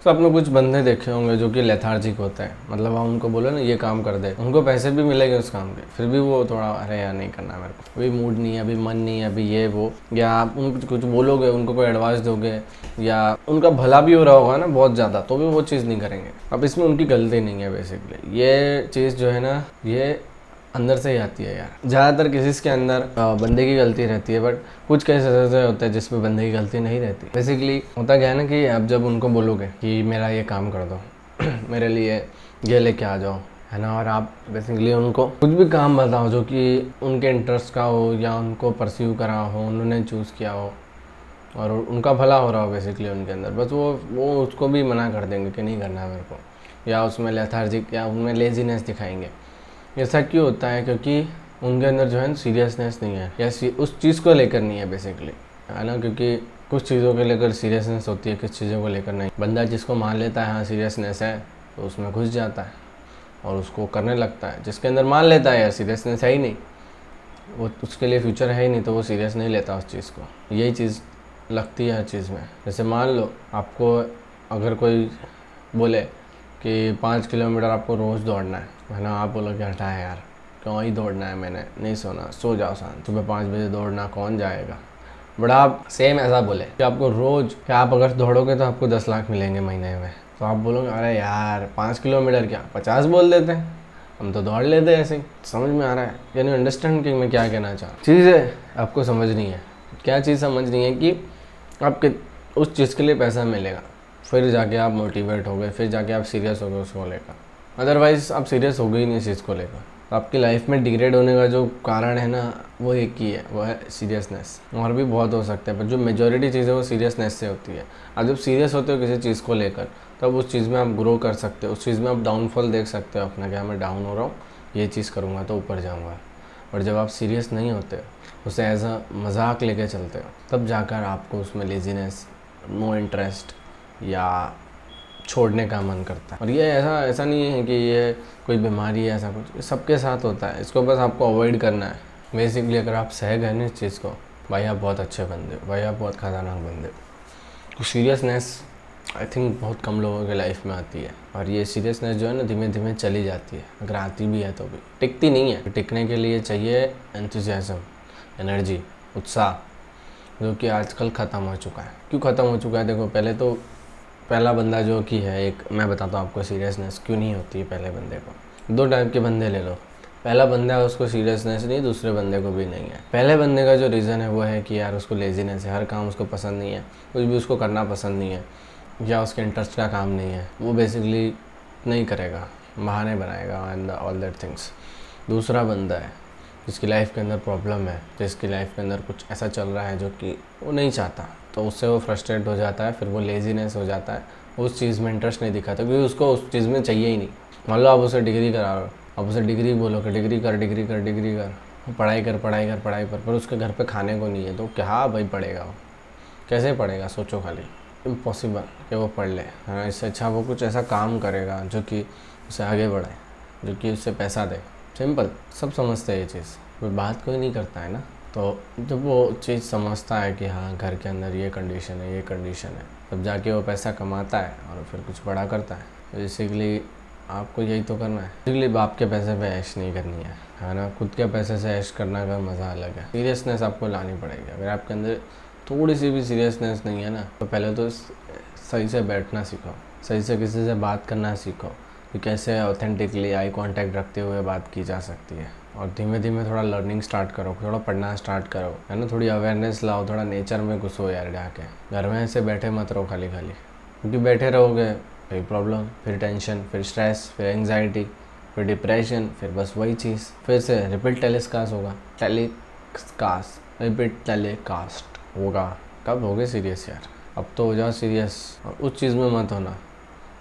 तो आपने कुछ बंदे देखे होंगे जो कि लेथार्जिक होते हैं, मतलब आप उनको बोलो ना ये काम कर दे, उनको पैसे भी मिलेंगे उस काम के, फिर भी वो थोड़ा अरे यार नहीं करना मेरे को, अभी मूड नहीं है, अभी मन नहीं है, अभी ये वो, या आप उनको कुछ बोलोगे, उनको कोई एडवाइस दोगे या उनका भला भी हो रहा होगा ना बहुत ज़्यादा, तो भी वो चीज़ नहीं करेंगे। अब इसमें उनकी गलती नहीं है बेसिकली, ये चीज़ जो है ना ये अंदर से ही आती है यार। ज़्यादातर केसेस के अंदर बंदे की गलती रहती है, बट कुछ केसेस ऐसे होते हैं जिसमें बंदे की गलती नहीं रहती। बेसिकली होता क्या है ना कि आप जब उनको बोलोगे कि मेरा ये काम कर दो मेरे लिए ये लेके आ जाओ, है ना, और आप बेसिकली उनको कुछ भी काम बताओ जो कि उनके इंटरेस्ट का हो या उनको परस्यू करा हो, उन्होंने चूज़ किया हो और उनका भला हो रहा हो बेसिकली उनके अंदर, बस वो उसको भी मना कर देंगे कि नहीं करना है मेरे को, या उसमें लेथार्जिक या उनमें लेजीनेस दिखाएंगे। ऐसा क्यों होता है? क्योंकि उनके अंदर जो है सीरियसनेस नहीं है, या उस चीज़ को लेकर नहीं है बेसिकली, है ना, क्योंकि कुछ चीज़ों को लेकर सीरियसनेस होती है, कुछ चीज़ों को लेकर नहीं। बंदा जिसको मान लेता है हाँ सीरियसनेस है तो उसमें घुस जाता है और उसको करने लगता है। जिसके अंदर मान लेता है यार सीरियसनेस है ही नहीं, वो उसके लिए फ्यूचर है ही नहीं, तो वो सीरियस नहीं लेता उस चीज़ को। यही चीज़ लगती है हर चीज़ में। जैसे मान लो आपको अगर कोई बोले कि 5 किलोमीटर आपको रोज़ दौड़ना है ना, आप बोलोगे हटा है यार क्यों ही दौड़ना है, मैंने नहीं सोना, सो जाओ शांत, सुबह 5 बजे दौड़ना कौन जाएगा। बट आप सेम ऐसा बोले कि आपको रोज़ कि आप अगर दौड़ोगे तो आपको 10 लाख मिलेंगे महीने में, तो आप बोलोगे अरे यार 5 किलोमीटर क्या 50 बोल देते हैं, हम तो दौड़ लेते हैं ऐसे ही। समझ में आ रहा है? यानी अंडरस्टैंड कि मैं क्या कहना चाह रहा हूँ। चीज़ है आपको समझनी है। क्या चीज़ समझनी है कि आपके उस चीज़ के लिए पैसा मिलेगा, फिर जाके आप मोटिवेट हो गए, फिर जाके आप सीरियस हो गए उसको लेकर। अदरवाइज़ आप सीरियस हो गए ही नहीं इस चीज़ को लेकर। तो आपकी लाइफ में डिग्रेड होने का जो कारण है ना वो एक ही है, वो है सीरियसनेस। और भी बहुत हो सकता है, पर जो मेजॉरिटी चीज़ है वो सीरियसनेस से होती है। आप जब सीरियस होते हो किसी चीज़ को लेकर, तब उस चीज़ में आप ग्रो कर सकते हो, उस चीज़ में आप डाउनफॉल देख सकते हो अपना, क्या मैं डाउन हो रहा हूँ, ये चीज़ करूँगा तो ऊपर जाऊँगा। और जब आप सीरियस नहीं होते, उसे एज अ मजाक लेके चलते हो, तब जाकर आपको उसमें लेजीनेस, नो इंटरेस्ट या छोड़ने का मन करता है। और ये ऐसा नहीं है कि ये कोई बीमारी है, ऐसा कुछ, सबके साथ होता है। इसको बस आपको अवॉइड करना है बेसिकली। अगर आप सह गए ना इस चीज़ को, भाई आप बहुत अच्छे बंदे हो, भाई आप बहुत खतरनाक बंदे हो। तो सीरियसनेस आई थिंक बहुत कम लोगों के लाइफ में आती है, और ये सीरियसनेस जो है ना धीमे धीमे चली जाती है। अगर आती भी है तो भी टिकती नहीं है। टिकने के लिए चाहिए एंथुसियाज्म, एनर्जी, उत्साह, जो कि आजकल ख़त्म हो चुका है। क्यों ख़त्म हो चुका है? देखो, पहले तो पहला बंदा जो कि है, एक मैं बताता हूँ आपको सीरियसनेस क्यों नहीं होती है पहले बंदे को। 2 टाइप के बंदे ले लो। पहला बंदा है उसको सीरियसनेस नहीं, दूसरे बंदे को भी नहीं है। पहले बंदे का जो रीज़न है वो है कि यार उसको लेजीनेस है, हर काम उसको पसंद नहीं है, कुछ भी उसको करना पसंद नहीं है, या उसके इंटरेस्ट का काम नहीं है, वो बेसिकली नहीं करेगा, बहाने बनाएगा एंड ऑल दैट थिंग्स। दूसरा बंदा है जिसकी लाइफ के अंदर प्रॉब्लम है, जिसकी लाइफ के अंदर कुछ ऐसा चल रहा है जो कि वो नहीं चाहता, तो उससे वो फ्रस्ट्रेट हो जाता है, फिर वो लेजीनेस हो जाता है, उस चीज़ में इंटरेस्ट नहीं दिखाता क्योंकि उसको उस चीज़ में चाहिए ही नहीं। मान लो आप उसे डिग्री करा रहे हो, आप उसे डिग्री बोलो कि डिग्री कर डिग्री कर डिग्री कर, पढ़ाई कर पढ़ाई कर पढ़ाई पर उसके घर पे खाने को नहीं है, तो क्या भाई पढ़ेगा वो? कैसे पढ़ेगा? सोचो खाली, इम्पॉसिबल कि वो पढ़ ले, है ना। इससे अच्छा वो कुछ ऐसा काम करेगा जो कि उसे आगे बढ़ाए, जो कि उससे पैसा दे। सिंपल, सब समझते हैं ये चीज़, कोई बात कोई नहीं करता है ना। तो जब वो चीज़ समझता है कि हाँ घर के अंदर ये कंडीशन है, ये कंडीशन है, तब जाके वो पैसा कमाता है और फिर कुछ बड़ा करता है। बेसिकली आपको यही तो करना है। बेसिकली बाप के पैसे पे ऐश नहीं करनी है ना, खुद के पैसे से ऐश करना का मज़ा अलग है। सीरियसनेस आपको लानी पड़ेगी। अगर आपके अंदर थोड़ी सी भी सीरियसनेस नहीं है ना, तो पहले तो सही से बैठना सीखो, सही से किसी से बात करना सीखो कि कैसे ऑथेंटिकली आई कांटेक्ट रखते हुए बात की जा सकती है। और धीमे धीमे थोड़ा लर्निंग स्टार्ट करो, थोड़ा पढ़ना स्टार्ट करो, है ना, थोड़ी अवेयरनेस लाओ, थोड़ा नेचर में घुसो यार जाके। घर में ऐसे बैठे मत रहो खाली खाली, क्योंकि बैठे रहोगे फिर प्रॉब्लम, फिर टेंशन, फिर स्ट्रेस, फिर एंग्जाइटी, फिर डिप्रेशन, फिर बस वही चीज़ फिर से रिपीट टेलीकास्ट होगा, टेलीकास्ट रिपीट टेलीकास्ट होगा। कब होगे सीरियस यार? अब तो हो जाओ सीरियस, और उस चीज़ में मत होना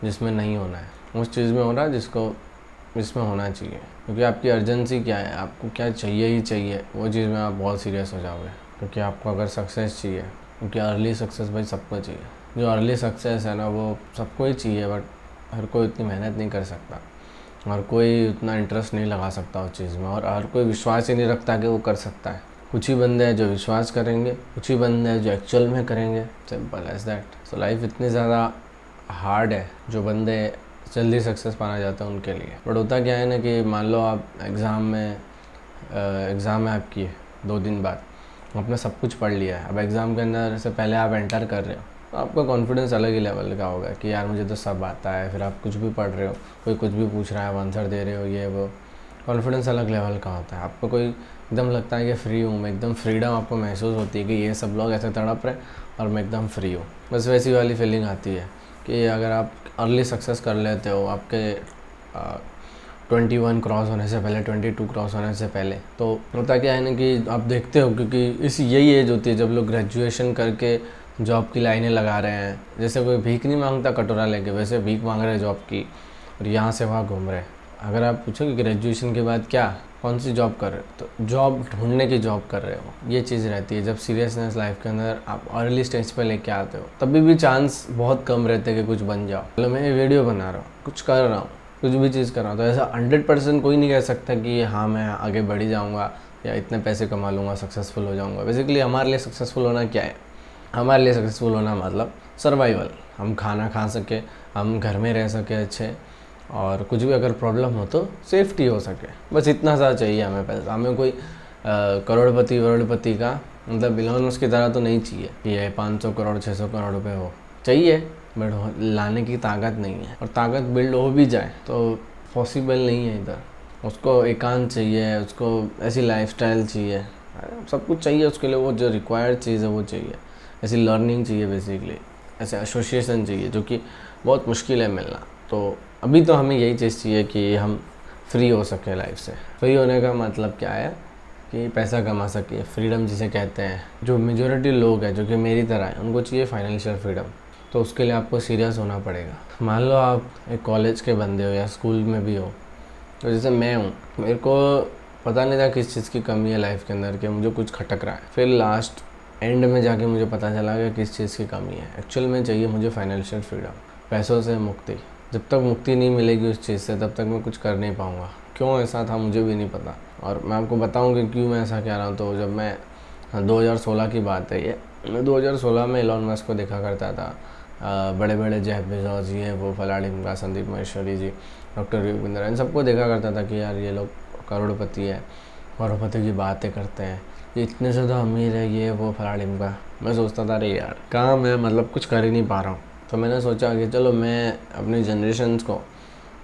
जिसमें नहीं होना है, उस चीज़ में होना जिसमें होना चाहिए। क्योंकि आपकी अर्जेंसी क्या है, आपको क्या चाहिए ही चाहिए, वो चीज़ में आप बहुत सीरियस हो जाओगे। क्योंकि आपको अगर सक्सेस चाहिए, क्योंकि अर्ली सक्सेस भाई सबको चाहिए। जो अर्ली सक्सेस है ना वो सबको ही चाहिए, बट हर कोई इतनी मेहनत नहीं कर सकता, हर कोई उतना इंटरेस्ट नहीं लगा सकता उस चीज़ में, और हर कोई विश्वास ही नहीं रखता कि वो कर सकता है। कुछ ही बंदे हैं जो विश्वास करेंगे, कुछ ही बंदे हैं जो एक्चुअल में करेंगे। Simple as that. So life इतनी ज़्यादा हार्ड है जो बंदे जल्दी सक्सेस पाना चाहते हैं उनके लिए। बट होता क्या है ना कि मान लो आप एग्ज़ाम में आपकी है 2 दिन बाद, आपने सब कुछ पढ़ लिया है, अब एग्ज़ाम के अंदर से पहले आप एंटर कर रहे हो तो आपका कॉन्फिडेंस अलग ही लेवल का होगा कि यार मुझे तो सब आता है। फिर आप कुछ भी पढ़ रहे हो, कोई कुछ भी पूछ रहा है, आप आंसर दे रहे हो, ये वो, कॉन्फिडेंस अलग लेवल का होता है। आपको कोई एकदम लगता है कि फ्री हूँ मैं, एकदम फ्रीडम आपको महसूस होती है कि ये सब लोग ऐसे तड़प रहे और मैं एकदम फ्री हूँ। बस वैसी वाली फीलिंग आती है कि अगर आप अर्ली सक्सेस कर लेते हो आपके 21 क्रॉस होने से पहले, 22 क्रॉस होने से पहले, तो होता क्या है ना कि आप देखते हो, क्योंकि यही एज होती है जब लोग ग्रेजुएशन करके जॉब की लाइनें लगा रहे हैं। जैसे कोई भीख नहीं मांगता कटोरा लेके, वैसे भीख मांग रहे हैं जॉब की और यहाँ से वहाँ घूम रहे हैं। अगर आप पूछो कि ग्रेजुएशन के बाद कौन सी जॉब कर रहे हो, तो जॉब ढूंढने की जॉब कर रहे हो। ये चीज़ रहती है जब सीरियसनेस लाइफ के अंदर आप अर्ली स्टेज पे लेके आते हो, तभी भी चांस बहुत कम रहते हैं कि कुछ बन जाओ। मतलब मैं वीडियो बना रहा हूँ, कुछ कर रहा हूँ, कुछ भी चीज़ कर रहा हूँ, तो ऐसा 100% कोई नहीं कह सकता कि हाँ मैं आगे बढ़ ही जाऊँगा या इतने पैसे कमा लूँगा, सक्सेसफुल हो जाऊँगा। बेसिकली हमारे लिए सक्सेसफुल होना क्या है? हमारे लिए सक्सेसफुल होना मतलब सर्वाइवल, हम खाना खा सके, हम घर में रह सके अच्छे, और कुछ भी अगर प्रॉब्लम हो तो सेफ्टी हो सके, बस इतना सा चाहिए हमें पैसा। हमें कोई करोड़पति का मतलब इलोन मस्क की तरह तो नहीं चाहिए कि ये 500 करोड़ 600 करोड़ रुपए हो, चाहिए बट लाने की ताकत नहीं है। और ताकत बिल्ड हो भी जाए तो पॉसिबल नहीं है इधर। उसको एकांत चाहिए, उसको ऐसी लाइफस्टाइल चाहिए, सब कुछ चाहिए उसके लिए। वो जो रिक्वायर्ड चीज़ है वो चाहिए, ऐसी लर्निंग चाहिए बेसिकली, ऐसे एसोसिएशन चाहिए जो कि बहुत मुश्किल है मिलना। तो अभी तो हमें यही चीज़ चाहिए कि हम फ्री हो सके लाइफ से। फ्री होने का मतलब क्या है कि पैसा कमा सके, फ्रीडम जिसे कहते हैं। जो मेजॉरिटी लोग हैं जो कि मेरी तरह है, उनको चाहिए फाइनेंशियल फ्रीडम। तो उसके लिए आपको सीरियस होना पड़ेगा। मान लो आप एक कॉलेज के बंदे हो या स्कूल में भी हो, तो जैसे मैं हूँ, मेरे को पता नहीं था किस चीज़ की कमी है लाइफ के अंदर कि मुझे कुछ खटक रहा है। फिर लास्ट एंड में जाके मुझे पता चला कि किस चीज़ की कमी है। एक्चुअल में चाहिए मुझे फाइनेंशियल फ्रीडम, पैसों से मुक्ति। जब तक मुक्ति नहीं मिलेगी उस चीज़ से, तब तक मैं कुछ कर नहीं पाऊँगा। क्यों ऐसा था मुझे भी नहीं पता, और मैं आपको बताऊँ कि क्यों मैं ऐसा कह रहा हूँ। तो जब मैं 2016 की बात है ये, मैं 2016 में इलॉन मस्क को देखा करता था, बड़े बड़े जेफ बेजोस, ये वो, फलाड़ी मुंगा, संदीप महेश्वरी जी, डॉक्टर योगिंदर, इन सबको देखा करता था कि यार ये लोग करोड़पति है, करोड़पति की बातें करते हैं, ये इतने ज़्यादा अमीर है, ये वो, फलाड़ी मुंगा। मैं सोचता था अरे यार कहाँ मैं मतलब कुछ कर ही नहीं पा रहा हूँ। तो मैंने सोचा कि चलो मैं अपनी जनरेशन को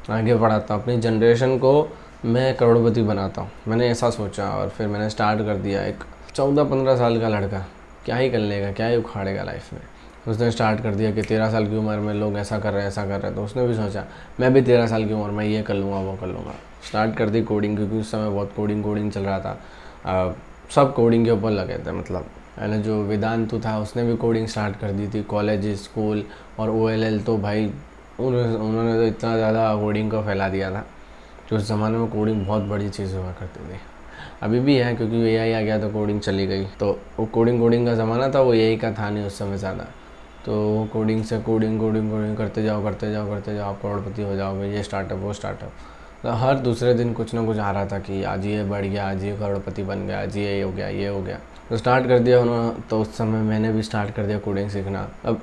आगे बढ़ाता हूँ, अपनी जनरेशन को मैं करोड़पति बनाता हूँ। मैंने ऐसा सोचा और फिर मैंने स्टार्ट कर दिया। एक 14-15 साल का लड़का क्या ही कर लेगा, क्या ही उखाड़ेगा लाइफ में। उसने स्टार्ट कर दिया कि 13 साल की उम्र में लोग ऐसा कर रहे हैं, ऐसा कर रहे हैं, तो उसने भी सोचा मैं भी 13 साल की उम्र में ये कर लूँगा, वो कर लूँगा। स्टार्ट कर दी कोडिंग, क्योंकि उस समय बहुत कोडिंग चल रहा था। सब कोडिंग के ऊपर लगे थे। मतलब मैंने जो वेदांतु था उसने भी कोडिंग स्टार्ट कर दी थी। कॉलेज, स्कूल और OLL तो भाई उन्होंने तो इतना ज़्यादा कोडिंग को फैला दिया था कि उस ज़माने में कोडिंग बहुत बड़ी चीज़ हुआ करती थी। अभी भी है क्योंकि AI आ गया तो कोडिंग चली गई। तो वो कोडिंग का ज़माना था, वो AI का था नहीं उस समय ज़्यादा। तो वो कोडिंग से कोडिंग करते जाओ आप करोड़पति हो जाओगे, ये स्टार्टअप वो स्टार्टअप। तो हर दूसरे दिन कुछ ना कुछ आ रहा था कि आज ये बढ़ गया, आज ये करोड़पति बन गया, आज ये हो गया, ये हो गया। तो स्टार्ट कर दिया उन्होंने। तो उस समय मैंने भी स्टार्ट कर दिया कोडिंग सीखना। अब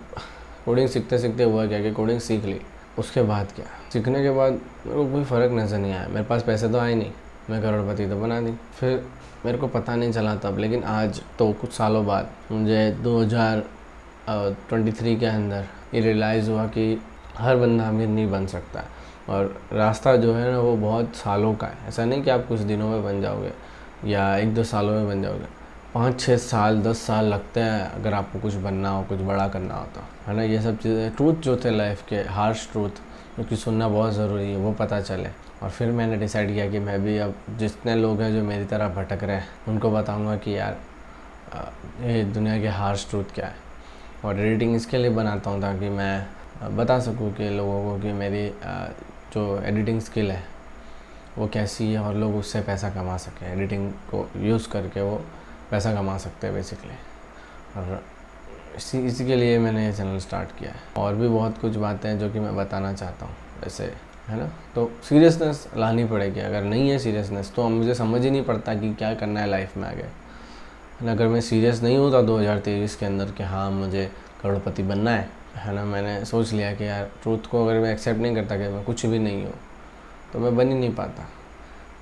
कोडिंग सीखते सीखते हुआ क्या कि कोडिंग सीख ली। उसके बाद क्या, सीखने के बाद मेरे को कोई फ़र्क नज़र नहीं आया। मेरे पास पैसे तो आए नहीं, मैं करोड़पति तो बना दी। फिर मेरे को पता नहीं चला तब, लेकिन आज तो कुछ सालों बाद मुझे 2023 के अंदर ये रियलाइज़ हुआ कि हर बंदा अमीर नहीं बन सकता। और रास्ता जो है ना वो बहुत सालों का है। ऐसा नहीं कि आप कुछ दिनों में बन जाओगे या 1-2 सालों में बन जाओगे। 5-6 साल 10 साल लगते हैं अगर आपको कुछ बनना हो, कुछ बड़ा करना होता है ना। ये सब चीज़ें ट्रूथ जो थे लाइफ के, हार्श ट्रूथ जो कि सुनना बहुत ज़रूरी है, वो पता चले। और फिर मैंने डिसाइड किया कि मैं भी अब जितने लोग हैं जो मेरी तरह भटक रहे हैं उनको बताऊँगा कि यार ये दुनिया के हार्श ट्रूथ क्या है। और एडिटिंग इसके लिए बनाता हूँ ताकि मैं बता सकूँ कि लोगों को कि मेरी जो एडिटिंग स्किल है वो कैसी है और लोग उससे पैसा कमा सकें। एडिटिंग को यूज़ करके वो पैसा कमा सकते हैं बेसिकली। और इसी के लिए मैंने ये चैनल स्टार्ट किया है। और भी बहुत कुछ बातें हैं जो कि मैं बताना चाहता हूँ वैसे, है ना। तो सीरियसनेस लानी पड़ेगी। अगर नहीं है सीरियसनेस तो मुझे समझ ही नहीं पड़ता कि क्या करना है लाइफ में आगे। अगर मैं सीरियस नहीं होता 2023 के अंदर कि हाँ मुझे करोड़पति बनना है, है ना, मैंने सोच लिया कि यार ट्रूथ को अगर मैं एक्सेप्ट नहीं करता कि मैं कुछ भी नहीं हूँ तो मैं बन ही नहीं पाता।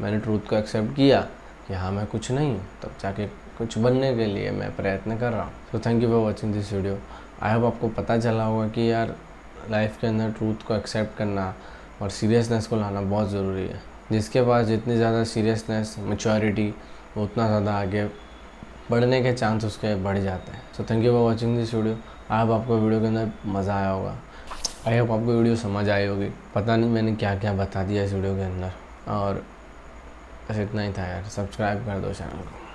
मैंने ट्रूथ को एक्सेप्ट किया कि हाँ मैं कुछ नहीं हूँ, तब जाके कुछ बनने के लिए मैं प्रयत्न कर रहा हूँ। So thank you for watching this video. I hope आपको पता चला होगा कि यार लाइफ के अंदर ट्रूथ को एक्सेप्ट करना और सीरियसनेस को लाना बहुत ज़रूरी है। जिसके पास जितनी ज़्यादा सीरियसनेस, मैच्योरिटी, उतना ज़्यादा आगे बढ़ने के चांस उसके बढ़ जाते हैं। So thank you for watching this video. I hope आपको वीडियो के अंदर मज़ा आया होगा। आई होप आपको वीडियो समझ आई होगी। पता नहीं मैंने क्या क्या बता दिया इस वीडियो के अंदर, और बस इतना ही था यार। सब्सक्राइब कर दो चैनल को।